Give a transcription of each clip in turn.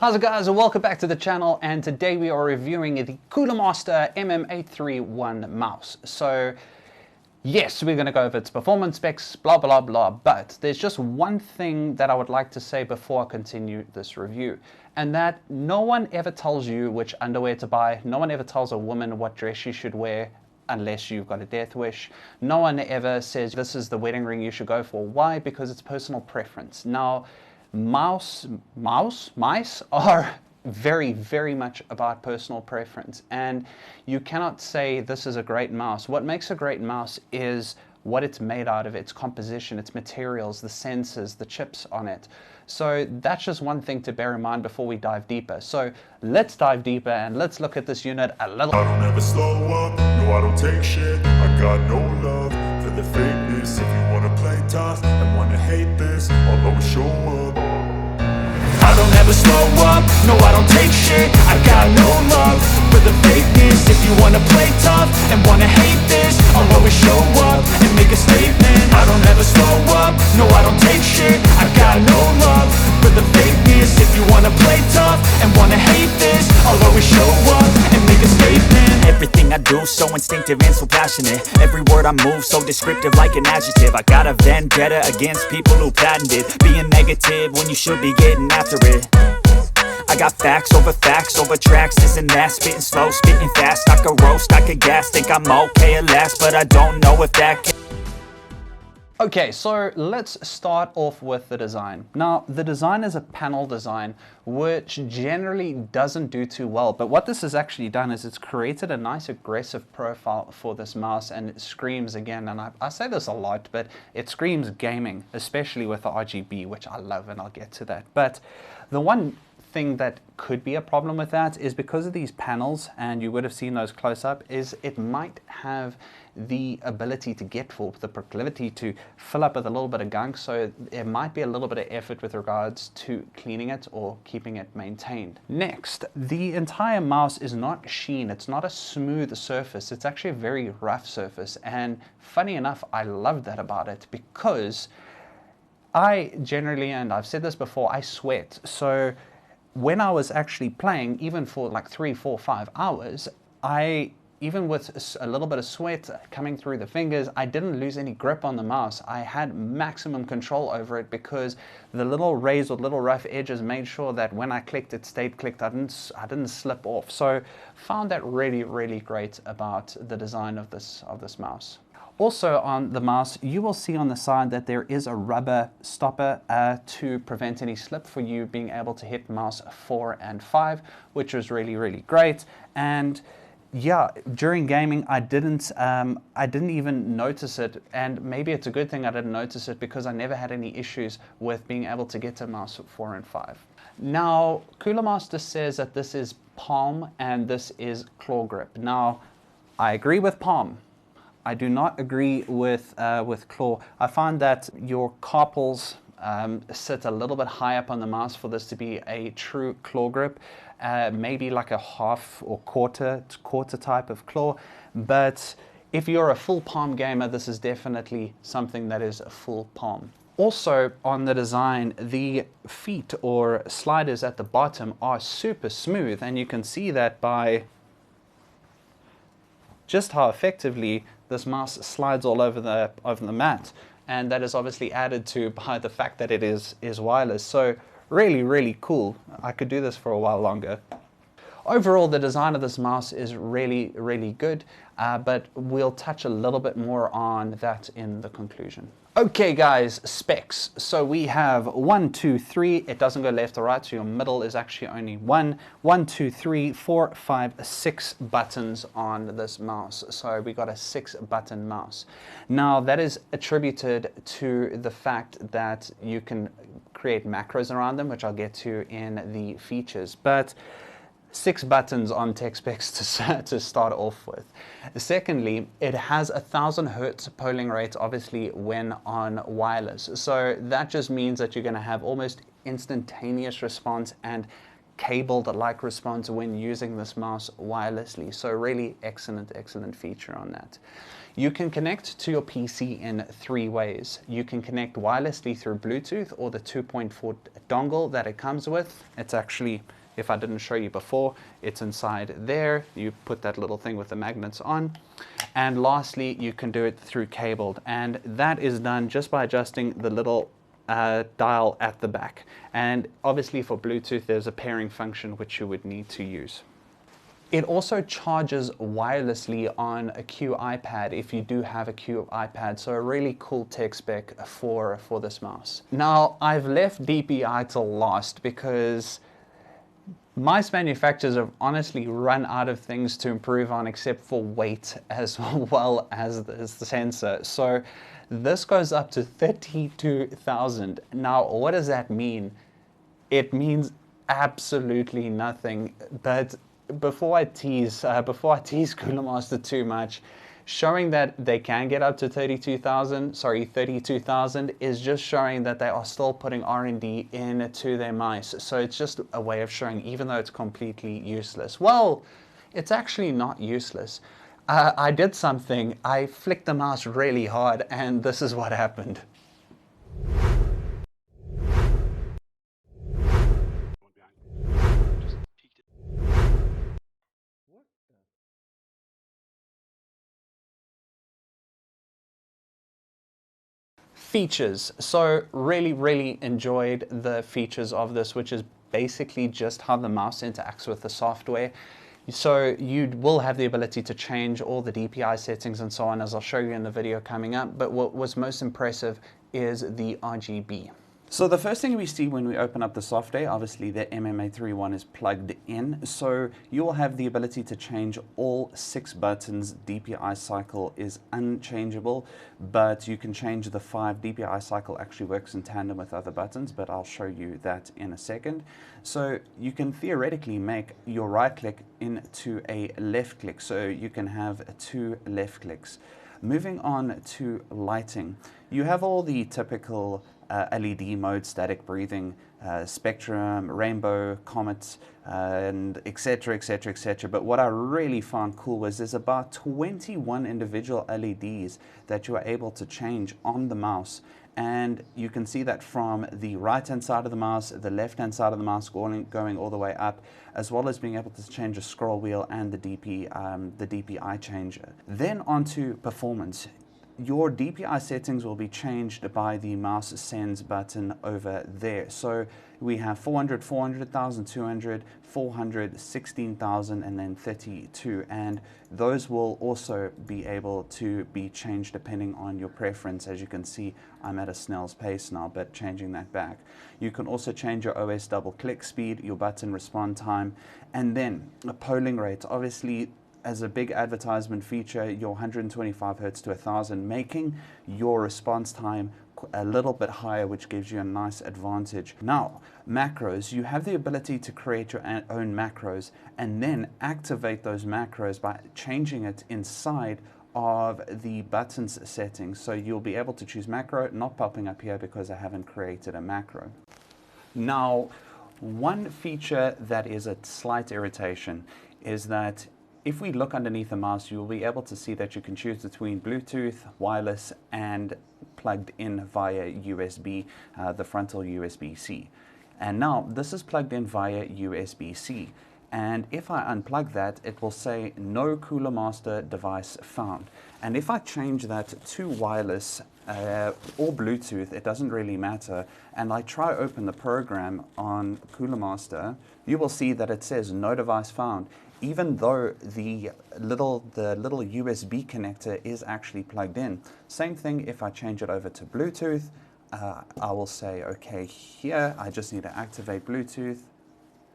How's it guys, and welcome back to the channel, and today we are reviewing the Cooler Master MM831 mouse. So yes, we're going to go over its performance specs, blah blah blah, but there's just one thing that I would like to say before I continue this review, and that no one ever tells you which underwear to buy, no one ever tells a woman what dress she should wear unless you've got a death wish. No one ever says this is the wedding ring you should go for. Why? Because it's personal preference. Now, mice are very much about personal preference, and you cannot say this is a great mouse. What makes a great mouse is what it's made out of, its composition, its materials, the sensors, the chips on it. So that's just one thing to bear in mind before we dive deeper. So let's dive deeper and let's look at this unit a little. I don't ever slow up, no I don't take shit. I got no love for the fakeness. If you wanna play tough and wanna hate this, I'll always show up. I don't ever slow up, no I don't take shit. I got no love for the fakeness. If you wanna play tough and wanna hate this, I'll always show up and make a statement. I don't ever slow up, no I don't take shit. I got no love for the fakeness. If you wanna play tough and wanna hate this, I'll always show up and make a statement. Everything I do so instinctive and so passionate. Every word I move so descriptive like an adjective. I got a vendetta against people who patented being negative when you should be getting after it. I got facts over tracks, this and that. Spitting slow, spitting fast. I could roast, I could gas. Think I'm okay at last, but I don't know if that can. Okay, so let's start off with the design. Now, the design is a panel design, which generally doesn't do too well. But what this has actually done is it's created a nice aggressive profile for this mouse, and it screams, again, and I say this a lot, but it screams gaming, especially with the RGB, which I love, and I'll get to that. But the one thing that could be a problem with that is because of these panels, and you would have seen those close up, is it might have the ability to get full, the proclivity to fill up with a little bit of gunk, so there might be a little bit of effort with regards to cleaning it or keeping it maintained. Next, the entire mouse is not sheen, it's not a smooth surface, it's actually a very rough surface, and funny enough, I love that about it because I generally, and I've said this before, I sweat. So when I was actually playing, even for like 3, 4, 5 hours, even with a little bit of sweat coming through the fingers, I didn't lose any grip on the mouse. I had maximum control over it because the little raised or little rough edges made sure that when I clicked, it stayed clicked. I didn't slip off. So found that really great about the design of this mouse. Also on the mouse, you will see on the side that there is a rubber stopper to prevent any slip for you being able to hit mouse 4 and 5, which was really great. And yeah, during gaming, I didn't even notice it, and maybe it's a good thing I didn't notice it because I never had any issues with being able to get to mouse 4 and 5. Now, Cooler Master says that this is palm and this is claw grip. Now, I agree with palm. I do not agree with claw. I find that your carpals sit a little bit high up on the mouse for this to be a true claw grip. Maybe like a half or quarter type of claw. But if you're a full palm gamer, this is definitely something that is a full palm. Also on the design, the feet or sliders at the bottom are super smooth, and you can see that by just how effectively this mouse slides all over the mat, and that is obviously added to by the fact that it is wireless. So really cool. I could do this for a while longer. Overall, the design of this mouse is really good, but we'll touch a little bit more on that in the conclusion. Okay guys, specs. So we have 1, 2, 3. It doesn't go left or right, so your middle is actually only 1, 2, 3, 4, 5, 6 buttons on this mouse. So we got a 6-button mouse. Now that is attributed to the fact that you can create macros around them, which I'll get to in the features. But 6 buttons on tech specs to start off with. Secondly, it has 1000 Hertz polling rate, obviously, when on wireless. So that just means that you're going to have almost instantaneous response and cabled-like response when using this mouse wirelessly. So really excellent feature on that. You can connect to your PC in 3 ways. You can connect wirelessly through Bluetooth or the 2.4 dongle that it comes with. It's actually, if I didn't show you before, it's inside there. You put that little thing with the magnets on. And lastly, you can do it through cabled, and that is done just by adjusting the little dial at the back. And obviously for Bluetooth, there's a pairing function which you would need to use. It also charges wirelessly on a Q iPad if you do have a Q iPad, so a really cool tech spec for this mouse. Now, I've left DPI till last because mice manufacturers have honestly run out of things to improve on except for weight as well as the sensor. So this goes up to 32,000. Now, what does that mean? It means absolutely nothing, but before I tease Cooler Master too much, showing that they can get up to 32,000 is just showing that they are still putting R&D into their mice. So it's just a way of showing, even though it's completely useless. Well, it's actually not useless. I did something. I flicked the mouse really hard, and this is what happened. Features. So really enjoyed the features of this, which is basically just how the mouse interacts with the software. So you will have the ability to change all the DPI settings and so on, as I'll show you in the video coming up. But what was most impressive is the RGB. So the first thing we see when we open up the software, obviously the MMA31 is plugged in. So you will have the ability to change all 6 buttons. DPI cycle is unchangeable, but you can change the 5. DPI cycle actually works in tandem with other buttons, but I'll show you that in a second. So you can theoretically make your right click into a left click. So you can have 2 left clicks. Moving on to lighting, you have all the typical LED mode, static breathing, spectrum, rainbow, comet, and etc. But what I really found cool was there's about 21 individual LEDs that you are able to change on the mouse. And you can see that from the right hand side of the mouse, the left hand side of the mouse going all the way up, as well as being able to change the scroll wheel and the DPI changer. Then onto performance. Your DPI settings will be changed by the mouse sends button over there. So we have 400, 400,000, 200, 400, 16,000, and then 32. And those will also be able to be changed depending on your preference. As you can see, I'm at a snail's pace now, but changing that back. You can also change your OS double click speed, your button respond time, and then a polling rate. Obviously, as a big advertisement feature, your 125 Hertz to 1000, making your response time a little bit higher, which gives you a nice advantage. Now, macros, you have the ability to create your own macros and then activate those macros by changing it inside of the buttons settings. So you'll be able to choose macro, not popping up here because I haven't created a macro. Now, one feature that is a slight irritation is that if we look underneath the mouse, you'll be able to see that you can choose between Bluetooth, wireless, and plugged in via USB, the frontal USB-C. And now this is plugged in via USB-C. And if I unplug that, it will say no Cooler Master device found. And if I change that to wireless or Bluetooth, it doesn't really matter, and I try open the program on Cooler Master, you will see that it says no device found, even though the little USB connector is actually plugged in. Same thing if I change it over to Bluetooth. I will say, okay, here I just need to activate Bluetooth.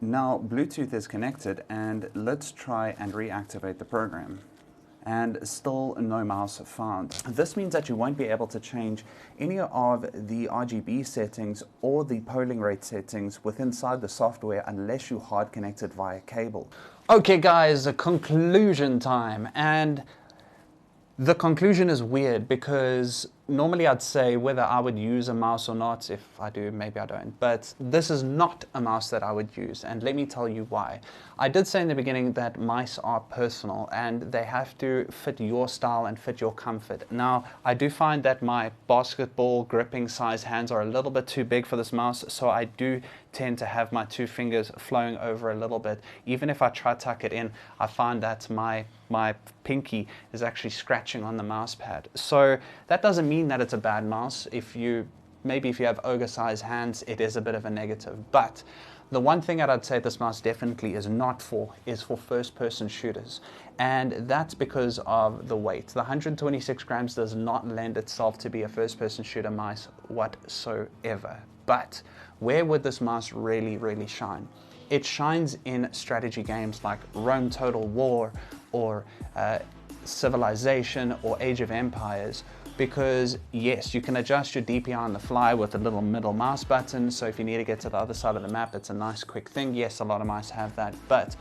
Now Bluetooth is connected, and let's try and reactivate the program. And still no mouse found. This means that you won't be able to change any of the RGB settings or the polling rate settings within the software unless you hard connect it via cable. Okay guys, a conclusion time. And the conclusion is weird because normally I'd say whether I would use a mouse or not. If I do, maybe I don't. But this is not a mouse that I would use, and let me tell you why. I did say in the beginning that mice are personal and they have to fit your style and fit your comfort. Now, I do find that my basketball gripping size hands are a little bit too big for this mouse, so I do tend to have my two fingers flowing over a little bit. Even if I try to tuck it in, I find that my pinky is actually scratching on the mouse pad. So that doesn't mean that it's a bad mouse. Maybe if you have ogre size hands, it is a bit of a negative. But the one thing that I'd say this mouse definitely is not for is for first person shooters. And that's because of the weight. The 126 grams does not lend itself to be a first person shooter mouse whatsoever. But where would this mouse really, really shine? It shines in strategy games like Rome Total War or Civilization or Age of Empires, because yes, you can adjust your DPI on the fly with a little middle mouse button, so if you need to get to the other side of the map, it's a nice quick thing. Yes, a lot of mice have that, but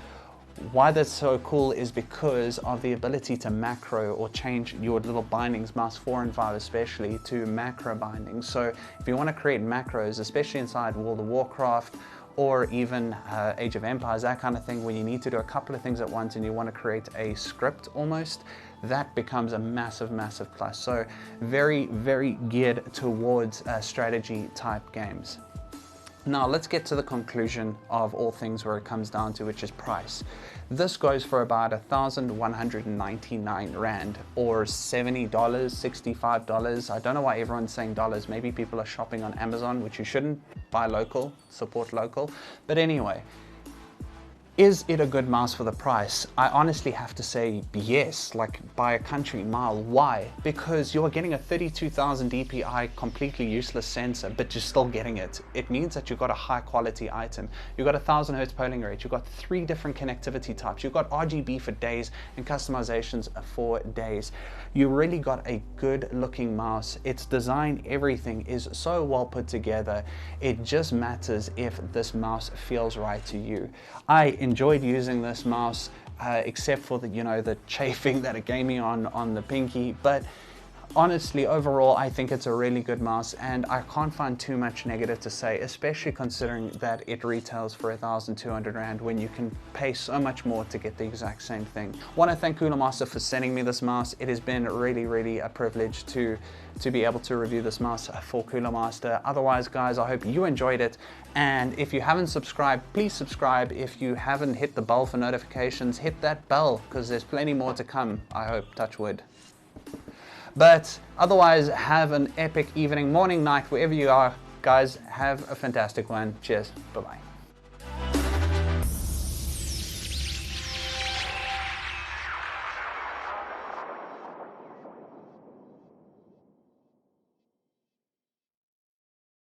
why that's so cool is because of the ability to macro or change your little bindings, mouse 4 and 5 especially, to macro bindings. So if you want to create macros, especially inside World of Warcraft or even Age of Empires, that kind of thing, when you need to do a couple of things at once and you want to create a script almost, that becomes a massive, massive plus. So very, very geared towards strategy type games. Now let's get to the conclusion of all things where it comes down to, which is price. This goes for about 1,199 Rand or $70, $65. I don't know why everyone's saying dollars. Maybe people are shopping on Amazon, which you shouldn't. Buy local, support local. But anyway, is it a good mouse for the price? I honestly have to say yes, like by a country mile. Why? Because you're getting a 32,000 DPI completely useless sensor, but you're still getting it. It means that you've got a high quality item. You've got 1,000 Hertz polling rate. You've got 3 different connectivity types. You've got RGB for days and customizations for days. You really got a good looking mouse. Its design, everything is so well put together. It just matters if this mouse feels right to you. I enjoyed using this mouse, except for the chafing that it gave me on the pinky, but honestly, overall, I think it's a really good mouse, and I can't find too much negative to say, especially considering that it retails for 1,200 Rand when you can pay so much more to get the exact same thing. I want to thank Cooler Master for sending me this mouse. It has been really, really a privilege to be able to review this mouse for Cooler Master. Otherwise, guys, I hope you enjoyed it, and if you haven't subscribed, please subscribe. If you haven't hit the bell for notifications, hit that bell, because there's plenty more to come, I hope, touch wood. But otherwise, have an epic evening, morning, night, wherever you are. Guys, have a fantastic one. Cheers. Bye-bye.